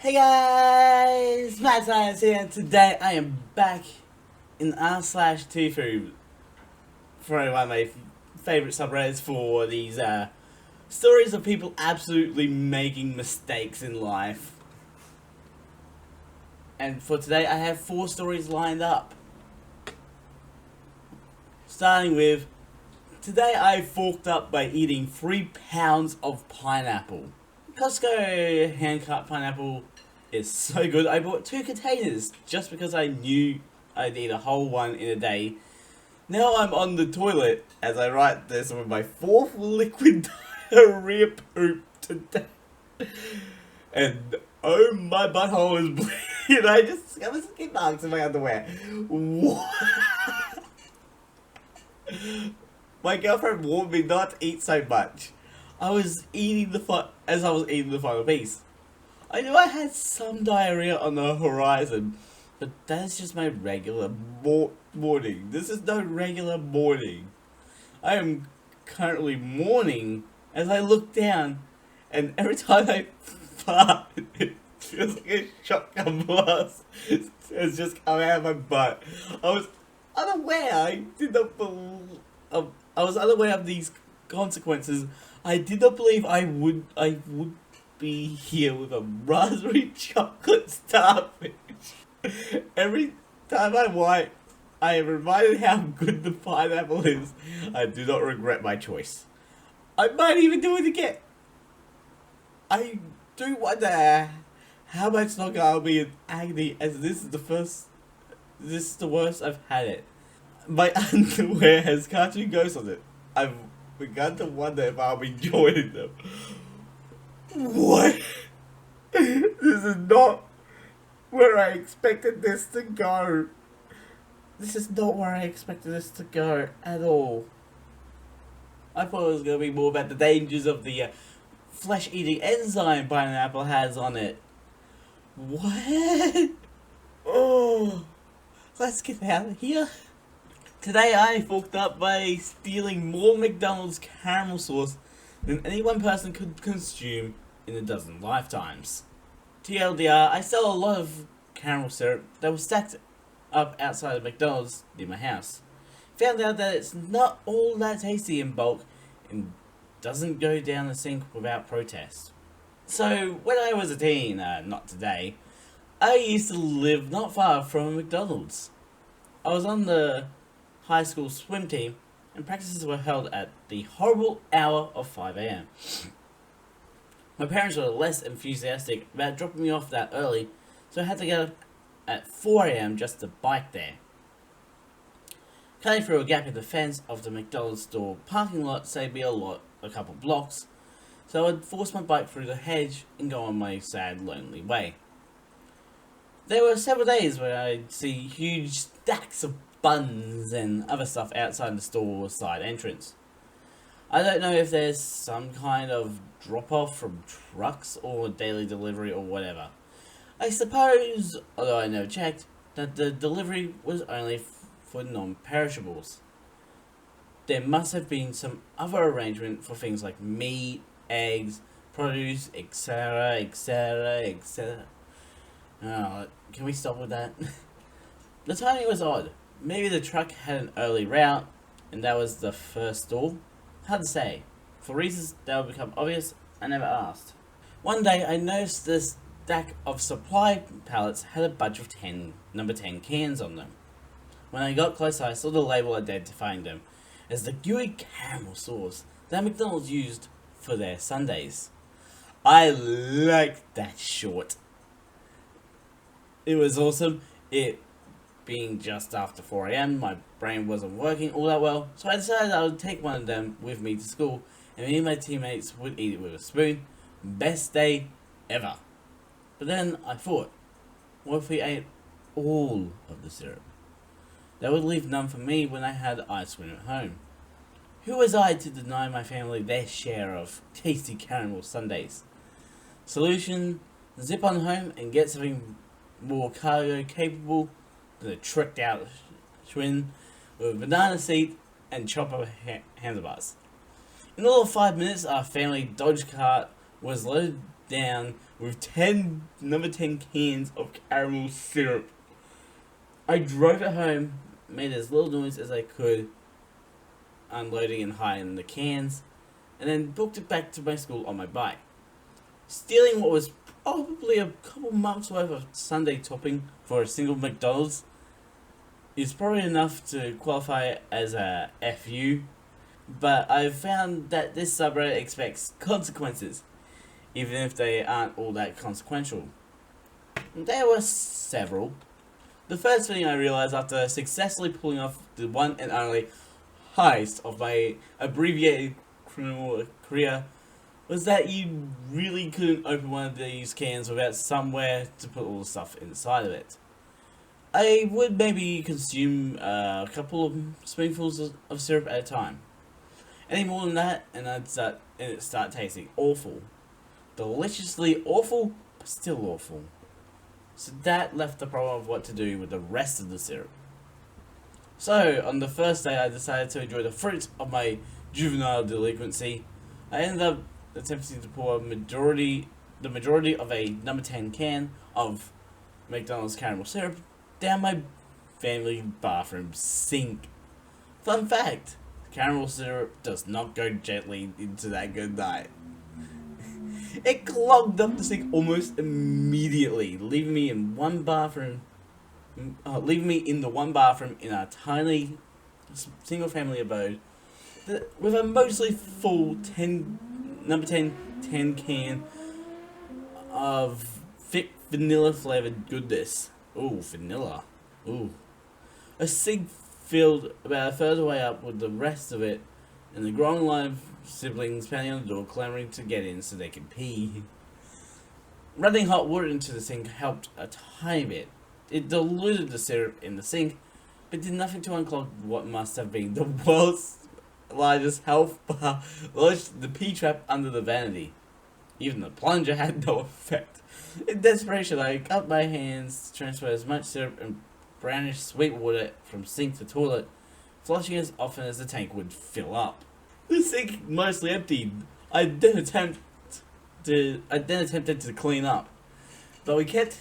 Hey guys, Matt Science here, and today I am back in r/TIFU for one of my favourite subreddits for these stories of people absolutely making mistakes in life. And for today I have 4 stories lined up. Starting with, today I forked up by eating 3 pounds of pineapple. Costco hand-cut pineapple is so good. I bought 2 containers just because I knew I'd eat a whole one in a day. Now I'm on the toilet as I write this with my 4th liquid diarrhea poop today. And oh, my butthole is bleeding. I just discovered skin marks in my underwear. What? My girlfriend warned me not to eat so much. I was eating as I was eating the final piece. I knew I had some diarrhea on the horizon, but that is just my regular morning. This is no regular morning. I am currently mourning as I look down, and every time I fart, it feels like a shotgun blast. It's just coming out of my butt. I was unaware. I did not believe. I was unaware of these consequences. I did not believe I would be here with a raspberry chocolate starfish. Every time I wipe, I am reminded how good the pineapple is. I do not regret my choice. I might even do it again. I do wonder how much longer I'll be in agony, as this is the worst I've had it. My underwear has cartoon ghosts on it. I've begun to wonder if I'll be joining them. What? This is not where I expected this to go. This is not where I expected this to go at all. I thought it was going to be more about the dangers of the flesh-eating enzyme pineapple has on it. What? Oh, let's get out of here. Today I forked up by stealing more McDonald's caramel sauce than any one person could consume in a dozen lifetimes. TLDR, I sell a lot of caramel syrup that was stacked up outside of McDonald's near my house. Found out that it's not all that tasty in bulk and doesn't go down the sink without protest. So when I was a teen, not today, I used to live not far from a McDonald's. I was on the high school swim team, and practices were held at the horrible hour of 5 a.m. My parents were less enthusiastic about dropping me off that early, so I had to get up at 4 a.m. just to bike there. Cutting through a gap in the fence of the McDonald's store parking lot saved me a couple blocks, so I'd force my bike through the hedge and go on my sad, lonely way. There were several days where I'd see huge stacks of buns and other stuff outside the store side entrance. I don't know if there's some kind of drop-off from trucks or daily delivery or whatever. I suppose, although I never checked, that the delivery was only for non-perishables. There must have been some other arrangement for things like meat, eggs, produce, etc, etc, etc. Oh, can we stop with that? The timing was odd. Maybe the truck had an early route, and that was the first stall. Hard to say. For reasons that will become obvious, I never asked. One day, I noticed this stack of supply pallets had a bunch of number 10 cans on them. When I got closer, I saw the label identifying them as the gooey caramel sauce that McDonald's used for their sundaes. I liked that short. It was awesome. It being just after 4 a.m, my brain wasn't working all that well, so I decided I would take one of them with me to school, and me and my teammates would eat it with a spoon. Best day ever. But then I thought, what if we ate all of the syrup? That would leave none for me when I had ice cream at home. Who was I to deny my family their share of tasty caramel sundaes? Solution: zip on home and get something more cargo capable than a tricked out Schwinn with a banana seat and chopper handlebars. In all of 5 minutes, our family Dodge cart was loaded down with number 10 cans of caramel syrup. I drove it home, made as little noise as I could, unloading and hiding the cans, and then booked it back to my school on my bike. Stealing what was probably a couple months worth of Sunday topping for a single McDonald's is probably enough to qualify as a FU, but I've found that this subreddit expects consequences, even if they aren't all that consequential. There were several. The first thing I realized after successfully pulling off the one and only heist of my abbreviated criminal career was that you really couldn't open one of these cans without somewhere to put all the stuff inside of it. I would maybe consume a couple of spoonfuls of syrup at a time. Any more than that, and it'd start tasting awful. Deliciously awful, but still awful. So that left the problem of what to do with the rest of the syrup. So, on the first day I decided to enjoy the fruit of my juvenile delinquency. I ended up attempting to pour the majority of a number 10 can of McDonald's caramel syrup down my family bathroom sink. Fun fact, caramel syrup does not go gently into that good night. It clogged up the sink almost immediately, leaving me in the one bathroom in a tiny single family abode with a mostly full number 10 can of thick vanilla flavored goodness. Ooh, vanilla. Ooh. A sink filled about a third way up with the rest of it, and the growing line of siblings pounding on the door, clamoring to get in so they can pee. Running hot water into the sink helped a tiny bit. It diluted the syrup in the sink, but did nothing to unclog what must have been the world's largest health bar lodged the pee trap under the vanity. Even the plunger had no effect. In desperation, I cut my hands to transfer as much syrup and brownish sweet water from sink to toilet, flushing as often as the tank would fill up. The sink mostly emptied. I then attempted to clean up, but we kept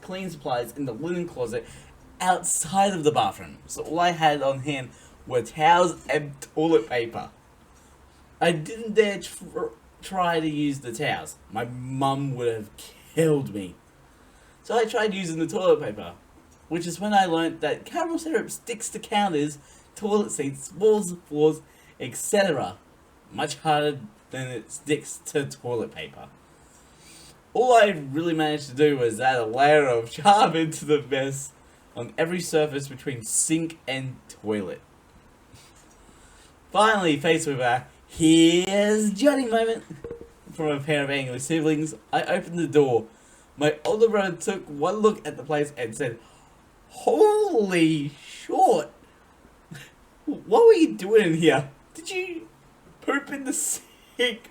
cleaning supplies in the linen closet outside of the bathroom, so all I had on hand were towels and toilet paper. I didn't dare try to use the towels. My mum would have killed me. So I tried using the toilet paper, which is when I learnt that caramel syrup sticks to counters, toilet seats, walls, floors, etc. much harder than it sticks to toilet paper. All I really managed to do was add a layer of charm into the mess on every surface between sink and toilet. Finally, faced with a "here's Johnny" moment from a pair of angry siblings, I opened the door. My older brother took one look at the place and said, "Holy short! What were you doing in here? Did you poop in the sink?"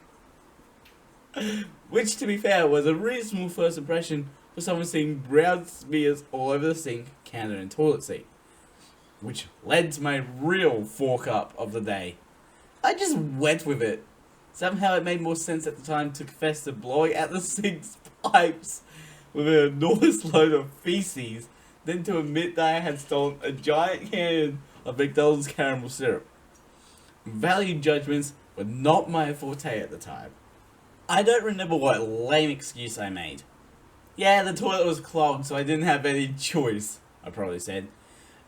Which, to be fair, was a reasonable first impression for someone seeing brown smears all over the sink, counter, and toilet seat. Which led to my real fork up of the day. I just went with it. Somehow it made more sense at the time to confess to blowing out the sink's pipes with an enormous load of feces than to admit that I had stolen a giant can of McDonald's caramel syrup. Value judgments were not my forte at the time. I don't remember what lame excuse I made. Yeah, the toilet was clogged, so I didn't have any choice, I probably said.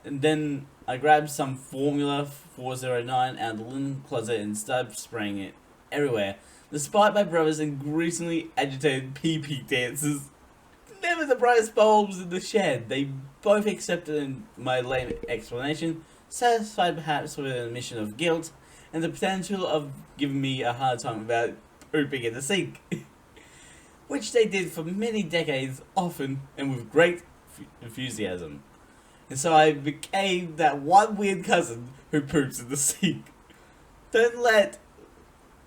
And then I grabbed some Formula 409 out of the linen closet and started spraying it everywhere, despite my brother's increasingly agitated pee-pee dances. Never the brightest bulbs in the shed. They both accepted my lame explanation, satisfied perhaps with an admission of guilt, and the potential of giving me a hard time about pooping in the sink. Which they did for many decades, often, and with great enthusiasm. And so I became that one weird cousin who poops in the sink. Don't let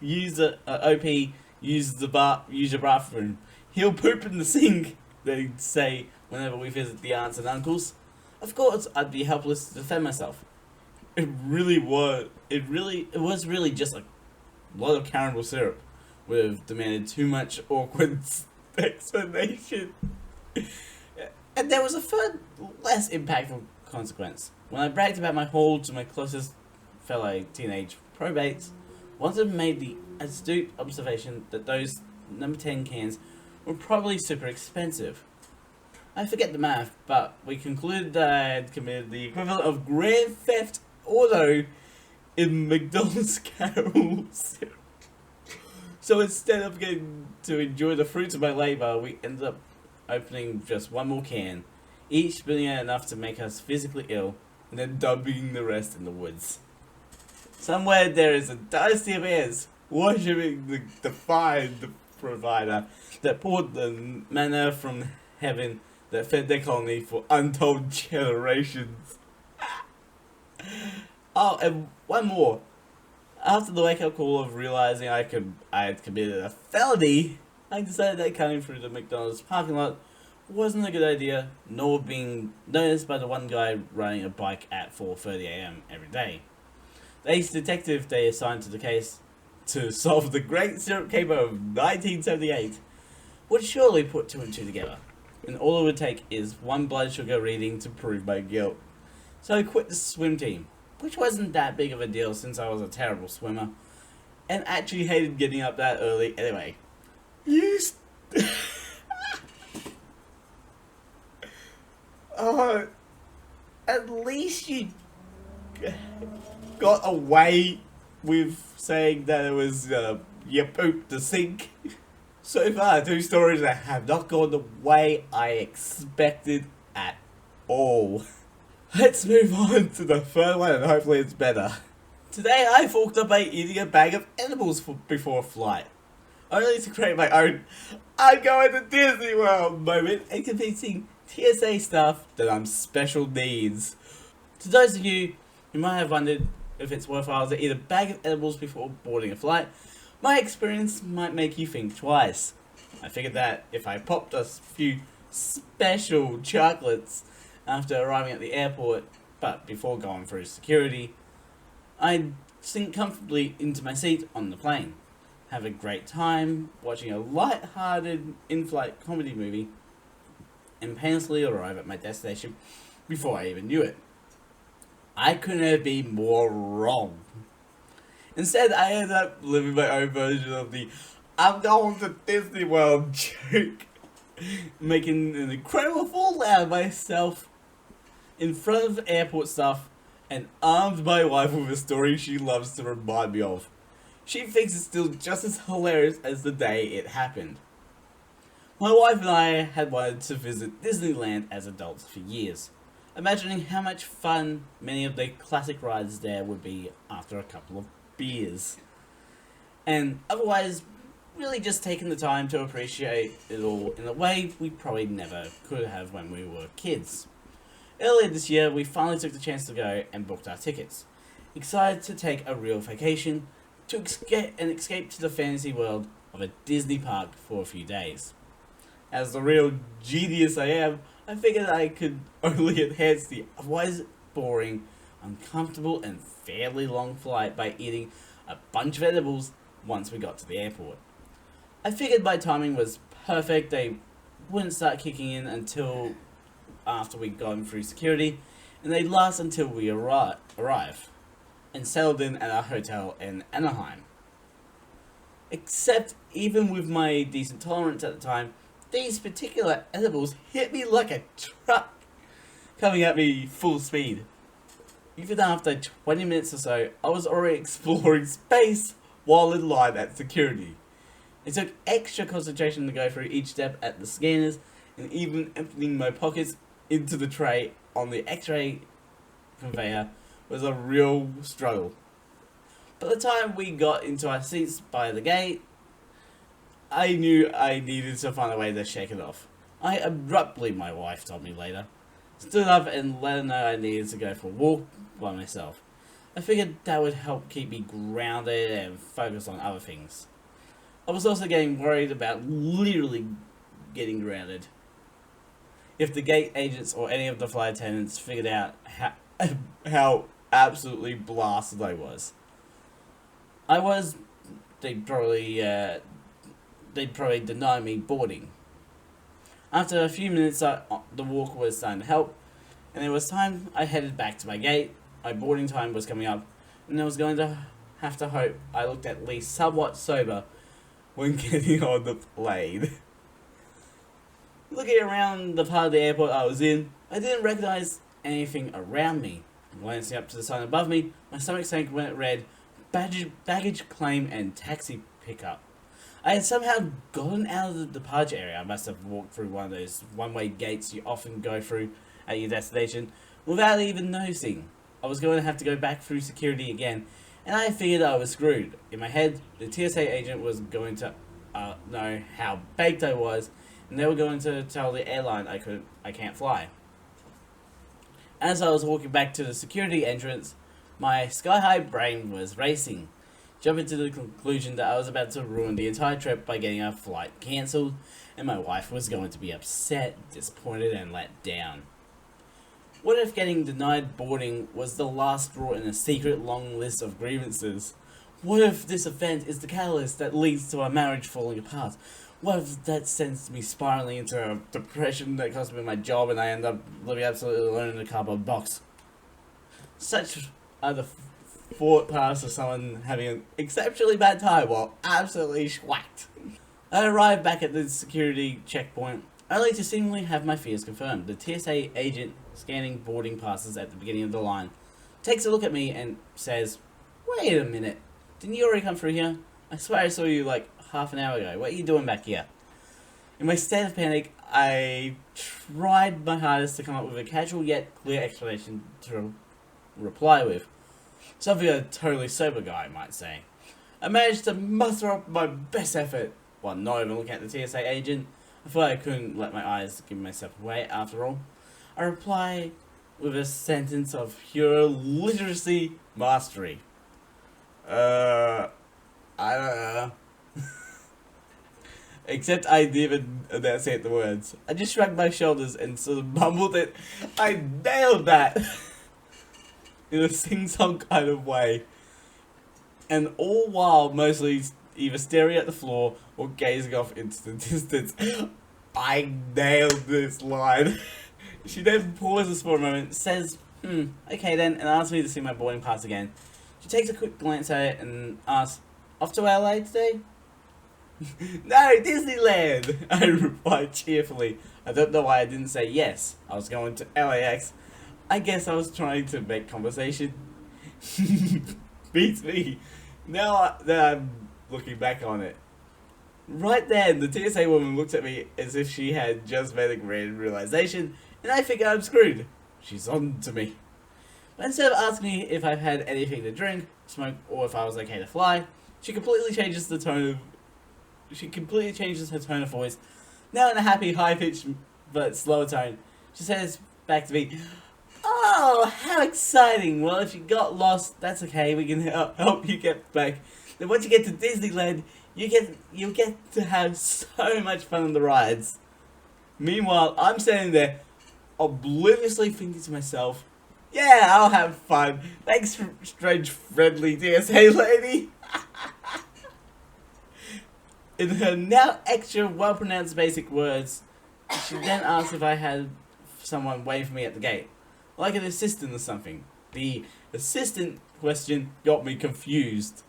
OP use your bathroom. He'll poop in the sink, they say whenever we visit the aunts and uncles. Of course, I'd be helpless to defend myself. It was really just a lot of caramel syrup. would have demanded too much awkward explanation. And there was a third, less impactful consequence. When I bragged about my haul to my closest fellow teenage probates, one of them made the astute observation that those number 10 cans were probably super expensive. I forget the math, but we concluded that I had committed the equivalent of Grand Theft Auto in McDonald's carols. So instead of getting to enjoy the fruits of my labour, we ended up opening just one more can, each spilling out enough to make us physically ill, and then dumping the rest in the woods. Somewhere there is a dynasty of heirs worshipping the divine provider that poured the manna from heaven that fed their colony for untold generations. Oh, and one more. After the wake-up call of realizing I had committed a felony, I decided that coming through the McDonald's parking lot wasn't a good idea, nor being noticed by the one guy riding a bike at 4:30 AM every day. The ace detective they assigned to the case to solve the great syrup caper of 1978 would surely put two and two together, and all it would take is one blood sugar reading to prove my guilt. So I quit the swim team, which wasn't that big of a deal since I was a terrible swimmer, and actually hated getting up that early anyway. At least you got away with saying that it was you pooped the sink. So far, two stories that have not gone the way I expected at all. Let's move on to the third one, and hopefully it's better. Today I forked up by eating a bag of edibles before a flight, only to create my own I'm going to Disney World moment and convincing TSA staff that I'm special needs. To those of you who might have wondered if it's worthwhile to eat a bag of edibles before boarding a flight, my experience might make you think twice. I figured that if I popped a few special chocolates after arriving at the airport, but before going through security, I'd sink comfortably into my seat on the plane, have a great time watching a light-hearted in-flight comedy movie, and painlessly arrive at my destination before I even knew it. I couldn't have been more wrong. Instead, I ended up living my own version of the I'm going to Disney World joke, making an incredible fool out of myself in front of airport staff, and armed my wife with a story she loves to remind me of. She thinks it's still just as hilarious as the day it happened. My wife and I had wanted to visit Disneyland as adults for years, imagining how much fun many of the classic rides there would be after a couple of beers, and otherwise really just taking the time to appreciate it all in a way we probably never could have when we were kids. Earlier this year, we finally took the chance to go and booked our tickets, excited to take a real vacation to escape to the fantasy world of a Disney park for a few days. As the real genius I am, I figured I could only enhance the otherwise boring, uncomfortable, and fairly long flight by eating a bunch of edibles once we got to the airport. I figured my timing was perfect. They wouldn't start kicking in until after we'd gone through security, and they'd last until we arrive and settled in at our hotel in Anaheim. Except, even with my decent tolerance at the time, these particular edibles hit me like a truck, coming at me full speed. Even after 20 minutes or so, I was already exploring space while in line at security. It took extra concentration to go through each step at the scanners, and even emptying my pockets into the tray on the X-ray conveyor was a real struggle. By the time we got into our seats by the gate, I knew I needed to find a way to shake it off. I abruptly, my wife told me later, stood up and let her know I needed to go for a walk by myself. I figured that would help keep me grounded and focused on other things. I was also getting worried about literally getting grounded. If the gate agents or any of the flight attendants figured out how absolutely blasted I was. They probably they'd probably deny me boarding. After a few minutes, the walk was starting to help, and it was time I headed back to my gate. My boarding time was coming up, and I was going to have to hope I looked at least somewhat sober when getting on the plane. Looking around the part of the airport I was in, I didn't recognize anything around me. Glancing up to the sign above me, my stomach sank when it read, baggage claim and taxi pickup. I had somehow gotten out of the departure area. I must have walked through one of those one-way gates you often go through at your destination without even noticing. I was going to have to go back through security again, and I figured I was screwed. In my head, the TSA agent was going to know how baked I was, and they were going to tell the airline I can't fly. As I was walking back to the security entrance, my sky-high brain was racing, jumping to the conclusion that I was about to ruin the entire trip by getting our flight cancelled, and my wife was going to be upset, disappointed, and let down. What if getting denied boarding was the last straw in a secret long list of grievances? What if this event is the catalyst that leads to our marriage falling apart? What if that sends me spiraling into a depression that costs me my job and I end up living absolutely alone in a cardboard box? Such are the thought paths of someone having an exceptionally bad time while absolutely schwacked. I arrived back at the security checkpoint, only to seemingly have my fears confirmed. The TSA agent scanning boarding passes at the beginning of the line takes a look at me and says, "Wait a minute, didn't you already come through here? I swear I saw you like half an hour ago. What are you doing back here?" In my state of panic, I tried my hardest to come up with a casual yet clear explanation to reply with. Something a totally sober guy might say. I managed to muster up my best effort, while not even looking at the TSA agent. I thought I couldn't let my eyes give myself away after all. I reply with a sentence of pure literacy mastery. I don't know. Except I didn't even enunciate the words. I just shrugged my shoulders and sort of mumbled it. I nailed that! In a sing-song kind of way. And all while mostly either staring at the floor or gazing off into the distance. I nailed this line. She then pauses for a moment, says, okay then, and asks me to see my boarding pass again. She takes a quick glance at it and asks, "Off to LA today?" "No, Disneyland!" I replied cheerfully. I don't know why I didn't say yes. I was going to LAX. I guess I was trying to make conversation. Beats me. Now that I'm looking back on it. Right then, the TSA woman looked at me as if she had just made a grand realization, and I think I'm screwed. She's on to me. But instead of asking me if I've had anything to drink, smoke, or if I was okay to fly, she completely changes her tone of voice. Now in a happy, high-pitched but slower tone, she says back to me, "Oh, how exciting! Well, if you got lost, that's okay. We can help you get back. Then once you get to Disneyland, you'll get to have so much fun on the rides." Meanwhile, I'm standing there, obliviously thinking to myself, "Yeah, I'll have fun. Thanks, strange, friendly TSA lady." In her now extra well-pronounced basic words, she then asked if I had someone waiting for me at the gate, like an assistant or something. The assistant question got me confused.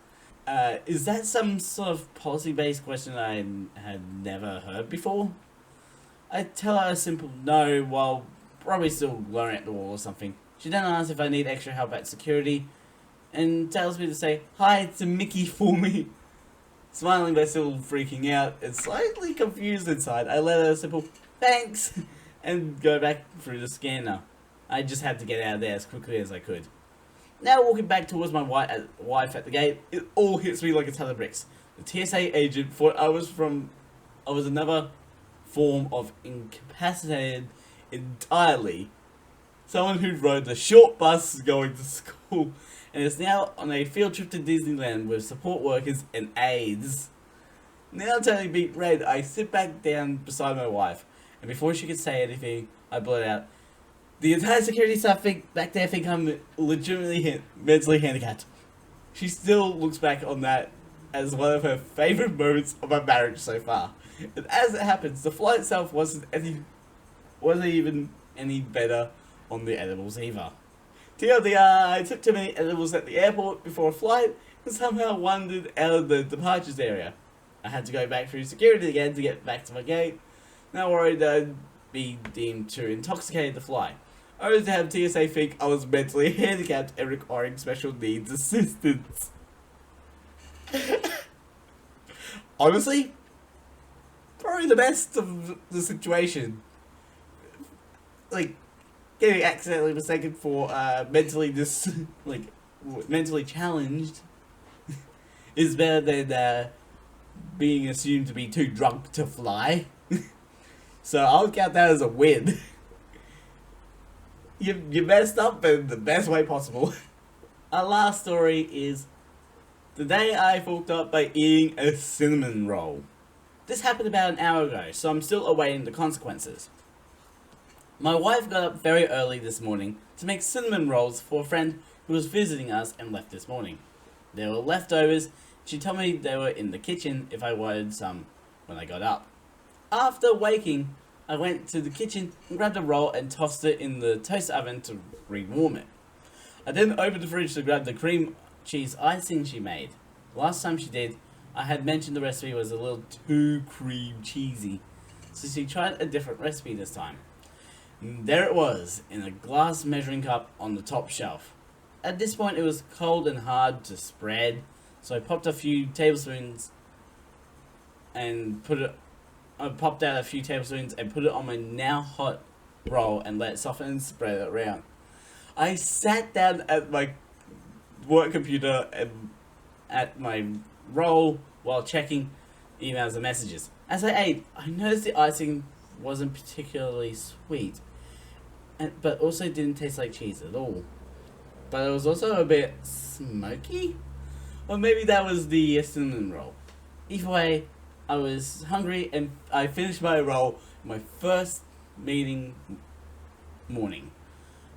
Is that some sort of policy-based question I had never heard before? I tell her a simple no while probably still glaring at the wall or something. She then asks if I need extra help at security and tells me to say hi to Mickey for me. Smiling but still freaking out and slightly confused inside, I let her a simple thanks and go back through the scanner. I just had to get out of there as quickly as I could. Now walking back towards my wife at the gate, it all hits me like a ton of bricks. The TSA agent thought I was another form of incapacitated entirely. Someone who rode the short bus going to school and is now on a field trip to Disneyland with support workers and aides. Now turning beet red, I sit back down beside my wife, and before she could say anything, I blurt out, "The entire security staff back there think I'm legitimately mentally handicapped." She still looks back on that as one of her favourite moments of my marriage so far. And as it happens, the flight itself wasn't even any better on the edibles either. TLDR, I took too many edibles at the airport before a flight and somehow wandered out of the departures area. I had to go back through security again to get back to my gate. Now worried that I'd be deemed too intoxicated to fly. Only to have TSA think I was mentally handicapped and requiring special needs assistance. Honestly, probably the best of the situation. Like, getting accidentally mistaken for mentally challenged is better than being assumed to be too drunk to fly. So I'll count that as a win. You messed up in the best way possible. Our last story is the day I fucked up by eating a cinnamon roll. This happened about an hour ago, so I'm still awaiting the consequences. My wife got up very early this morning to make cinnamon rolls for a friend who was visiting us and left this morning. There were leftovers. She told me they were in the kitchen if I wanted some when I got up. After waking, I went to the kitchen and grabbed a roll and tossed it in the toaster oven to re-warm it. I then opened the fridge to grab the cream cheese icing she made. Last time she did, I had mentioned the recipe was a little too cream cheesy, so she tried a different recipe this time. And there it was, in a glass measuring cup on the top shelf. At this point it was cold and hard to spread, so I popped out a few tablespoons and put it on my now hot roll and let it soften and spread it around. I sat down at my work computer and at my roll while checking emails and messages. As I ate, I noticed the icing wasn't particularly sweet, but also didn't taste like cheese at all. But it was also a bit smoky? Or maybe that was the cinnamon roll. Either way, I was hungry and I finished my roll my first meeting morning.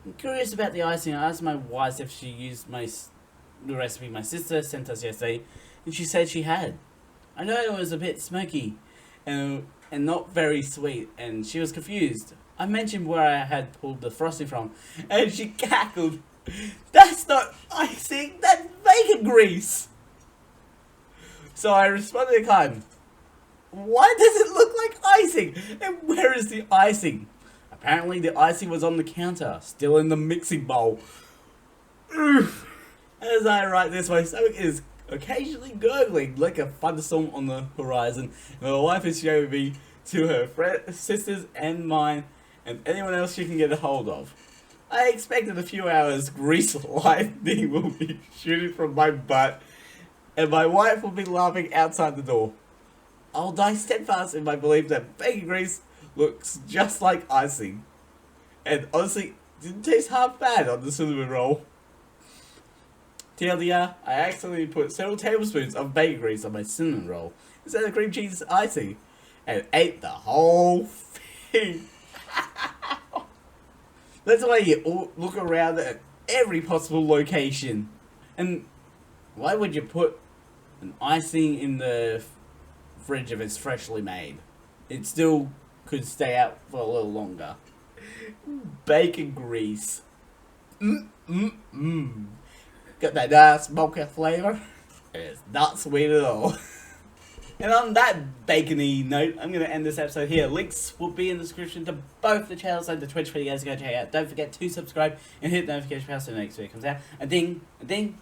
I'm curious about the icing. I asked my wife if she used the recipe my sister sent us yesterday, and she said she had. I know it was a bit smoky and not very sweet, and she was confused. I mentioned where I had pulled the frosting from, and she cackled. "That's not icing, that's bacon grease!" So I responded in kind. "Why does it look like icing? And where is the icing?" Apparently the icing was on the counter, still in the mixing bowl. Oof. As I write this, my stomach is occasionally gurgling like a thunderstorm on the horizon, and my wife is showing me to her sisters and mine, and anyone else she can get a hold of. I expect in a few hours grease lightning will be shooting from my butt, and my wife will be laughing outside the door. I'll die steadfast in my belief that bacon grease looks just like icing, and honestly didn't taste half bad on the cinnamon roll. TLDR, I accidentally put several tablespoons of bacon grease on my cinnamon roll instead of cream cheese icing, and ate the whole thing. That's why you all look around at every possible location. And why would you put an icing in the fridge if it's freshly made? It still could stay out for a little longer. Bacon grease. Got that nice smoky flavour. It's not sweet at all. And on that bacony note, I'm going to end this episode here. Links will be in the description to both the channels and the Twitch for you guys to go check out. Don't forget to subscribe and hit the notification bell so the next video comes out. A ding, a ding.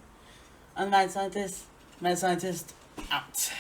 I'm the Mad Scientist. Mad Scientist, out.